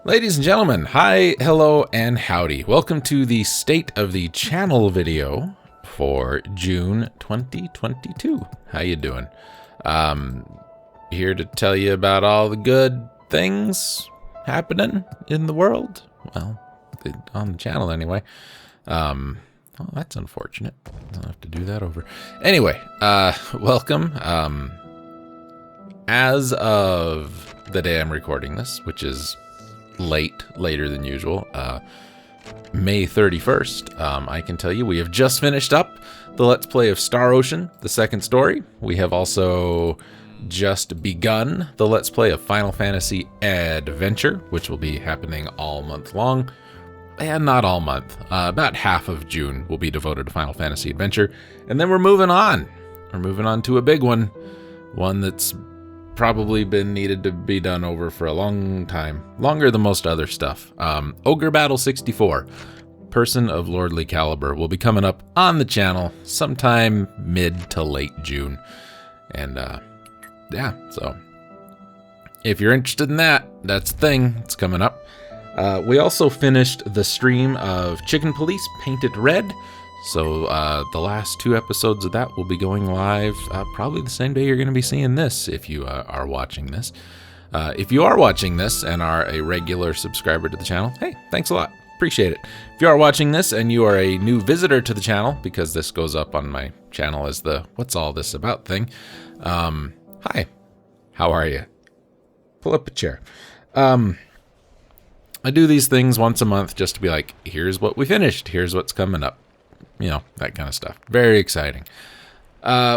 Ladies and gentlemen, hi, hello, and howdy. Welcome to the State of the Channel video for June 2022. How you doing? Here to tell you about all the good things happening in the world. Well, on the channel anyway. Well, that's unfortunate. I'll have to do that over. Anyway, welcome. As of the day I'm recording this, which is later than usual, May 31st, I can tell you we have just finished up the Let's Play of Star Ocean, the second story. We have also just begun the Let's Play of Final Fantasy Adventure, which will be happening all month long. And not all month. About half of June will be devoted to Final Fantasy Adventure. And then we're moving on. We're moving on to a big one. One that's probably been needed to be done over for a long time. Longer than most other stuff. Ogre Battle 64, Person of Lordly Caliber, will be coming up on the channel sometime mid to late June. And yeah, so if you're interested in that, that's the thing. It's coming up. We also finished the stream of Chicken Police Painted Red. So the last two episodes of that will be going live probably the same day you're going to be seeing this if you are watching this. If you are watching this and are a regular subscriber to the channel, hey, thanks a lot. Appreciate it. If you are watching this and you are a new visitor to the channel, because this goes up on my channel as the What's All This About thing, hi, how are you? Pull up a chair. I do these things once a month just to be like, here's what we finished, here's what's coming up. You know, that kind of stuff. Very exciting.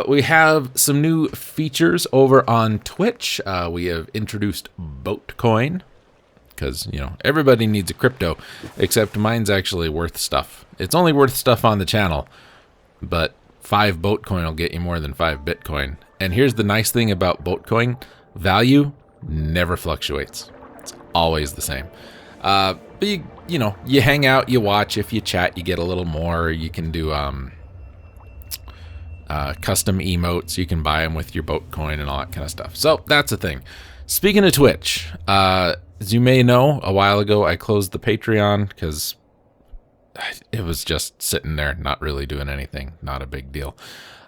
We have some new features over on Twitch. We have introduced Boatcoin, because, you know, everybody needs a crypto, except mine's actually worth stuff. It's only worth stuff on the channel, but 5 Boatcoin will get you more than 5 Bitcoin. And here's the nice thing about Boatcoin. Value never fluctuates. It's always the same. But you know, you hang out, you watch. If you chat, you get a little more. You can do custom emotes. You can buy them with your boat coin and all that kind of stuff. So that's a thing. Speaking of Twitch, as you may know, a while ago I closed the Patreon because it was just sitting there, not really doing anything. Not a big deal.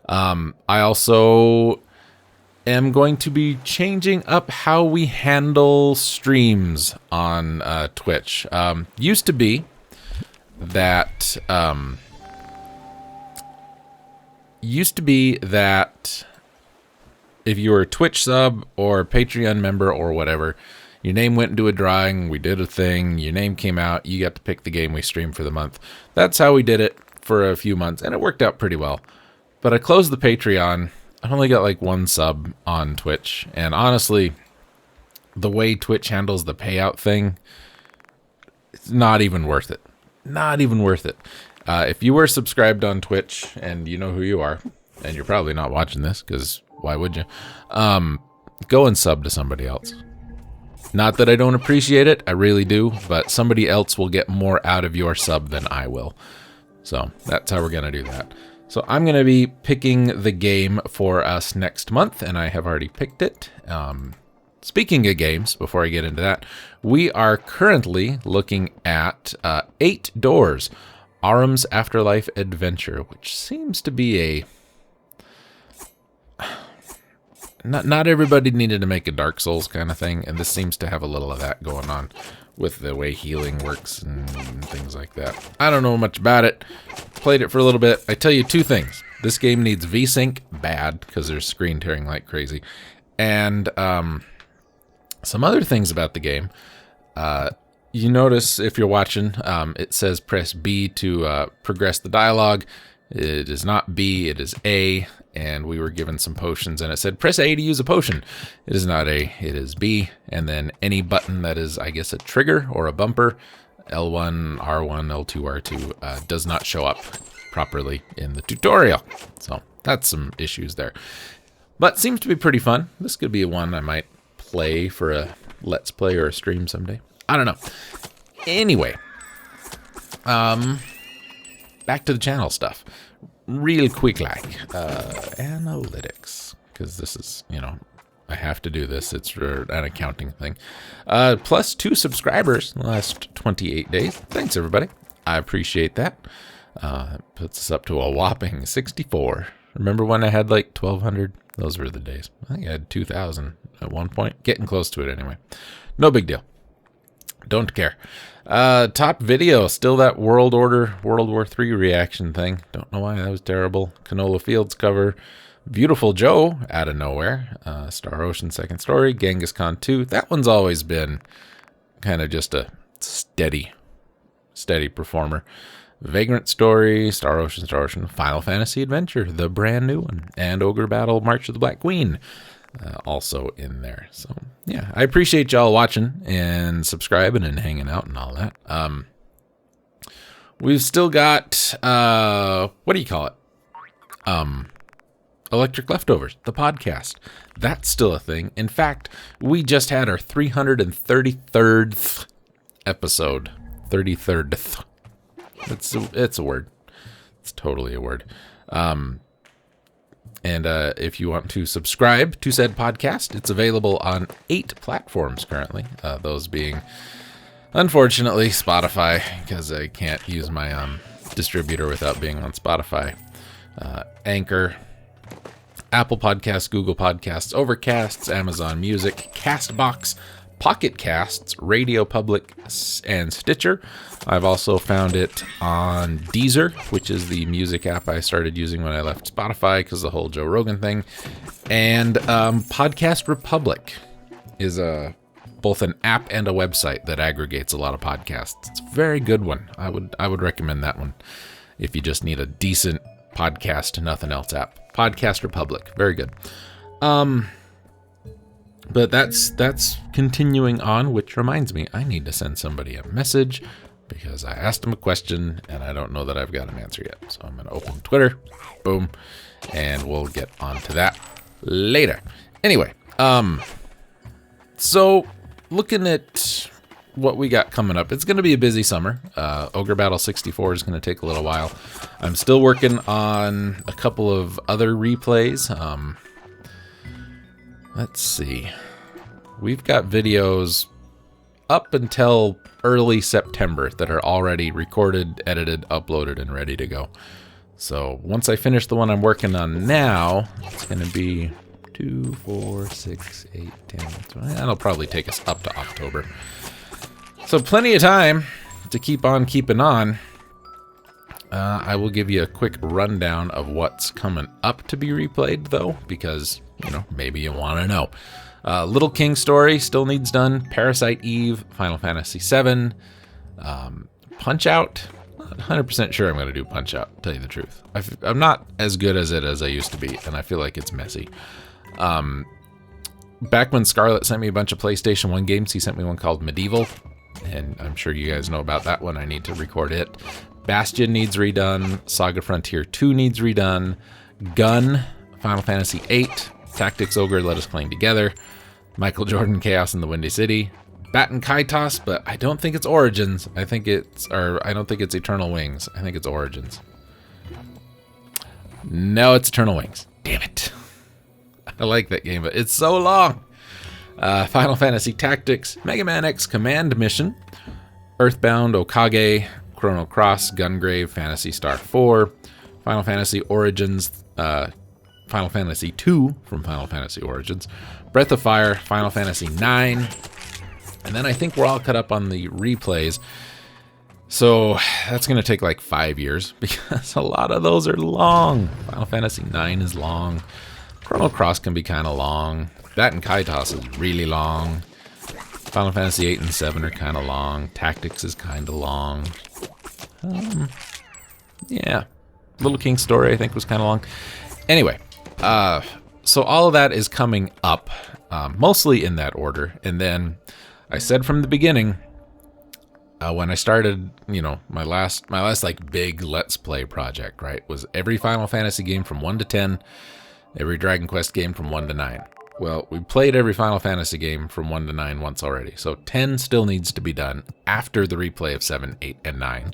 I also am going to be changing up how we handle streams on Twitch. Used to be that if you were a Twitch sub or Patreon member or whatever, your name went into a drawing, we did a thing, your name came out, you got to pick the game we streamed for the month. That's how we did it for a few months, and it worked out pretty well. But I closed the Patreon. I only got like 1 sub on Twitch, and honestly, the way Twitch handles the payout thing, it's not even worth it. Not even worth it. If you were subscribed on Twitch, and you know who you are, and you're probably not watching this, because why would you? Go and sub to somebody else. Not that I don't appreciate it, I really do, but somebody else will get more out of your sub than I will. So that's how we're going to do that. So I'm going to be picking the game for us next month, and I have already picked it. Speaking of games, before I get into that, we are currently looking at 8 Doors, Autumn's Afterlife Adventure, which seems to be a... Not everybody needed to make a Dark Souls kind of thing, and this seems to have a little of that going on with the way healing works and things like that. I don't know much about it. Played it for a little bit. I tell you 2 things. This game needs VSync bad, because there's screen tearing like crazy. And some other things about the game. You notice if you're watching, it says press B to progress the dialogue. It is not B, it is A. And we were given some potions, and it said, press A to use a potion. It is not A, it is B. And then any button that is, I guess, a trigger or a bumper, L1, R1, L2, R2, does not show up properly in the tutorial. So that's some issues there. But seems to be pretty fun. This could be one I might play for a Let's Play or a stream someday. I don't know. Anyway, back to the channel stuff. Real quick, like analytics, because this is, you know, I have to do this. It's an accounting thing. Plus 2 subscribers in the last 28 days. Thanks, everybody. I appreciate that. It puts us up to a whopping 64. Remember when I had like 1,200? Those were the days. I think I had 2,000 at one point. Getting close to it anyway. No big deal. Don't care. Top video, still that World War III reaction thing. Don't know why that was terrible. Canola Fields cover. Beautiful Joe out of nowhere. Star Ocean Second Story. Genghis Khan 2. That one's always been kind of just a steady performer. Vagrant Story, Star Ocean, Final Fantasy Adventure, the brand new one, and Ogre Battle, March of the Black Queen, also in there. So, yeah, I appreciate y'all watching and subscribing and hanging out and all that. We've still got, what do you call it? Electric Leftovers, the podcast. That's still a thing. In fact, we just had our 333rd episode. 33rd. It's a word. It's totally a word. And if you want to subscribe to said podcast, it's available on 8 platforms currently. Those being, unfortunately, Spotify, because I can't use my distributor without being on Spotify. Anchor, Apple Podcasts, Google Podcasts, Overcasts, Amazon Music, Castbox, Pocket Casts, Radio Public, and Stitcher. I've also found it on Deezer, which is the music app I started using when I left Spotify because of the whole Joe Rogan thing. And Podcast Republic is both an app and a website that aggregates a lot of podcasts. It's a very good one. I would recommend that one if you just need a decent podcast, nothing else app. Podcast Republic, very good. But that's continuing on, which reminds me, I need to send somebody a message because I asked them a question and I don't know that I've got an answer yet. So I'm going to open Twitter, boom, and we'll get onto that later. Anyway, so looking at what we got coming up, it's going to be a busy summer. Ogre Battle 64 is going to take a little while. I'm still working on a couple of other replays. Let's see. We've got videos up until early September that are already recorded, edited, uploaded, and ready to go. So once I finish the one I'm working on now, it's going to be 2, 4, 6, 8, 10, 20. That'll probably take us up to October. So plenty of time to keep on keeping on. I will give you a quick rundown of what's coming up to be replayed, though, because, you know, maybe you want to know. Little King Story still needs done. Parasite Eve, Final Fantasy VII, Punch-Out. Not 100% sure I'm going to do Punch-Out, to tell you the truth. I'm not as good as it as I used to be, and I feel like it's messy. Back when Scarlett sent me a bunch of PlayStation 1 games, he sent me one called Medieval, and I'm sure you guys know about that one. I need to record it. Bastion needs redone. Saga Frontier 2 needs redone. Gun, Final Fantasy VIII. Tactics Ogre, Let Us Cling Together. Michael Jordan, Chaos in the Windy City. Batten Kaitos, but I don't think it's Origins. I don't think it's Eternal Wings. I think it's Origins. No, it's Eternal Wings. Damn it. I like that game, but it's so long. Final Fantasy Tactics, Mega Man X Command Mission, Earthbound, Okage, Chrono Cross, Gungrave, Phantasy Star 4, Final Fantasy Origins, Final Fantasy 2 from Final Fantasy Origins, Breath of Fire, Final Fantasy 9, and then I think we're all cut up on the replays. So that's going to take like 5 years because a lot of those are long. Final Fantasy 9 is long. Chrono Cross can be kind of long. Batten Kaitos is really long. Final Fantasy 8 and 7 are kind of long. Tactics is kind of long. Yeah. Little King Story, I think, was kind of long. Anyway, so all of that is coming up, mostly in that order. And then I said from the beginning, when I started, you know, my last like big Let's Play project, right, was every Final Fantasy game from 1 to 10, every Dragon Quest game from 1 to 9. Well, we played every Final Fantasy game from 1 to 9 once already, so 10 still needs to be done after the replay of 7, 8, and 9.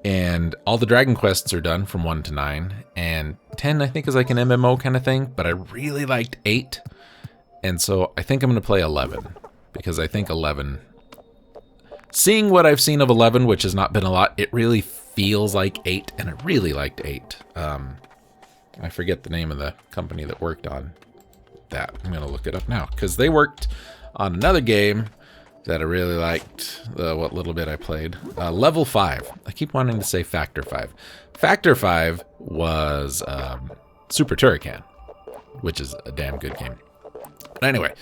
And all the Dragon Quests are done from 1 to 9, and 10 I think is like an MMO kind of thing, but I really liked 8, And so I think I'm going to play 11, because I think 11, seeing what I've seen of 11, which has not been a lot, it really feels like 8, and I really liked 8. I forget the name of the company that worked on that. I'm going to look it up now, because they worked on another game that I really liked, what little bit I played. Level 5. I keep wanting to say Factor 5. Factor 5 was Super Turrican, which is a damn good game. But anyway,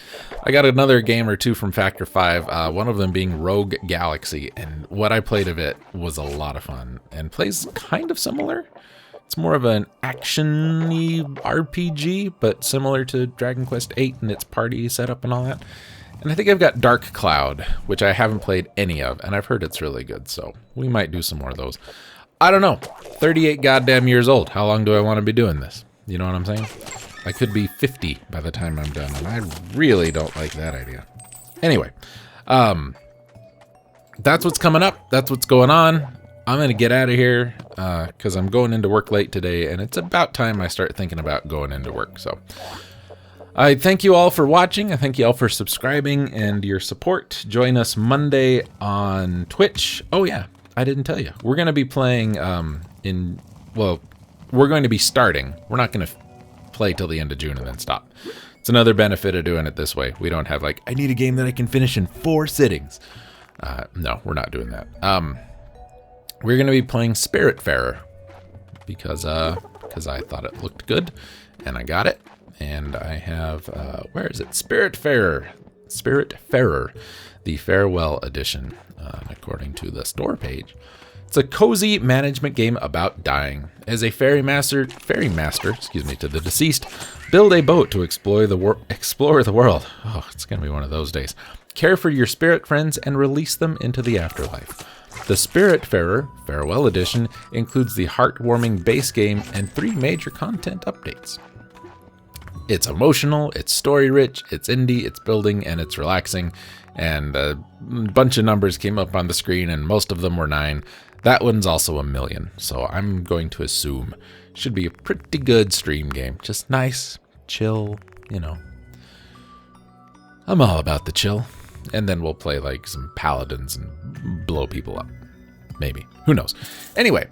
I got another game or two from Factor 5, one of them being Rogue Galaxy, and what I played of it was a lot of fun, and plays kind of similar. It's more of an action-y RPG, but similar to Dragon Quest VIII and its party setup and all that. And I think I've got Dark Cloud, which I haven't played any of, and I've heard it's really good, so we might do some more of those. I don't know. 38 goddamn years old. How long do I want to be doing this? You know what I'm saying? I could be 50 by the time I'm done, and I really don't like that idea. Anyway, that's what's coming up. That's what's going on. I'm going to get out of here because I'm going into work late today, and it's about time I start thinking about going into work. So I thank you all for watching. I thank you all for subscribing and your support. Join us Monday on Twitch. Oh, yeah, I didn't tell you. We're going to be playing we're going to be starting. We're not going to play till the end of June and then stop. It's another benefit of doing it this way. We don't have like, I need a game that I can finish in 4 sittings. No, we're not doing that. We're going to be playing Spiritfarer because I thought it looked good and I got it. And I have, where is it? Spiritfarer, the Farewell Edition, according to the store page. It's a cozy management game about dying. As a ferry master, to the deceased, build a boat to explore the world. Oh, it's going to be one of those days. Care for your spirit friends and release them into the afterlife. The Spiritfarer Farewell Edition includes the heartwarming base game and 3 major content updates. It's emotional, it's story-rich, it's indie, it's building, and it's relaxing. And a bunch of numbers came up on the screen, and most of them were 9. That one's also 1 million, so I'm going to assume should be a pretty good stream game. Just nice, chill, you know. I'm all about the chill. And then we'll play like some paladins and blow people up. Maybe. Who knows? Anyway,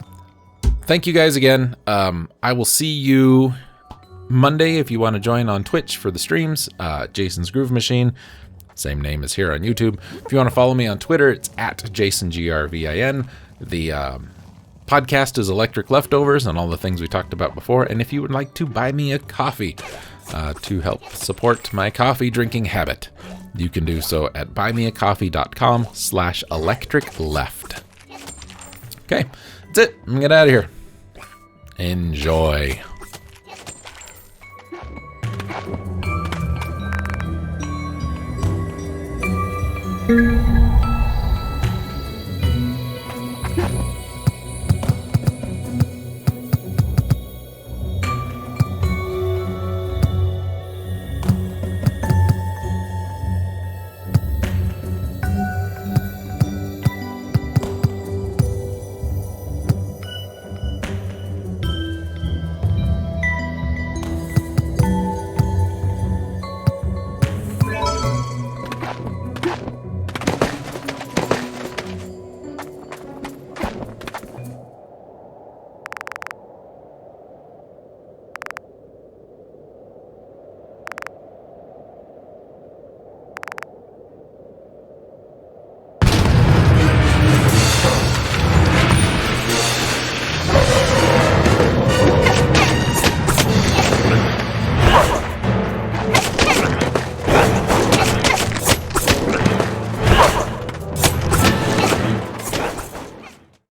thank you guys again. I will see you Monday if you want to join on Twitch for the streams. Jason's Groove Machine. Same name as here on YouTube. If you want to follow me on Twitter, it's at JasonGRVIN. The podcast is Electric Leftovers and all the things we talked about before. And if you would like to buy me a coffee to help support my coffee drinking habit, you can do so at buymeacoffee.com/electricleft. Okay, that's it. I'm gonna get out of here. Enjoy.